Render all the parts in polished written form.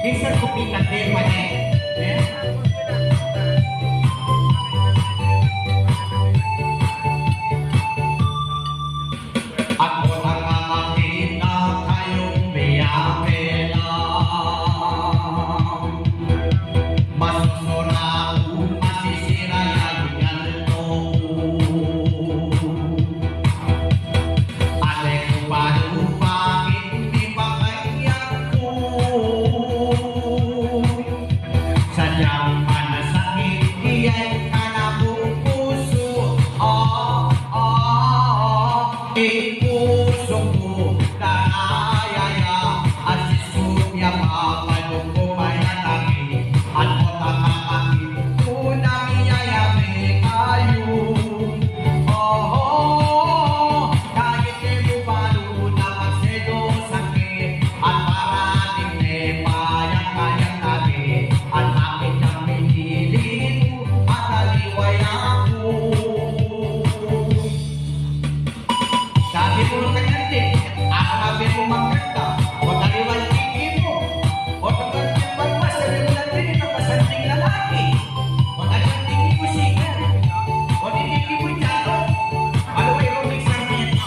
Minsan kupikat din pa niya. Yeah. Ako na nga makita kayong biyapela. Masusura kung masisira yan ganito. Ate ko paano bakit di ba kaya ko? Sadyang panasakit iya'y kanabong puso. Puso ko kanayaya at sisubya papanong ko mayatagi at motakakakit ko na miyayami kayo. Kahit kayo palo na magsedo sakit at parating nepayang kayang tabi at bakit ang pinilin at aliway ako. Sabi mo nung kanyang ako sabi mo magkanta, o taliwal tiki mo, o pagkanting bagpas, sabi mo lang din ito, kasanting lalaki, o taliwal tiki mo siya, o tiki mo dyan, ano ba yung sabi niya,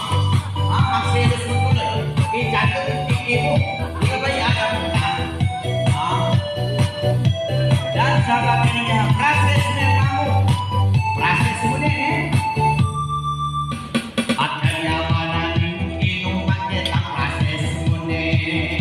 magselos mo tuloy, dyan yung tiki mo, di ka ba ialam mo na? Yan, sabi niya, process na mo, process mo din at kaya pa natin inong bakit ang process mo din.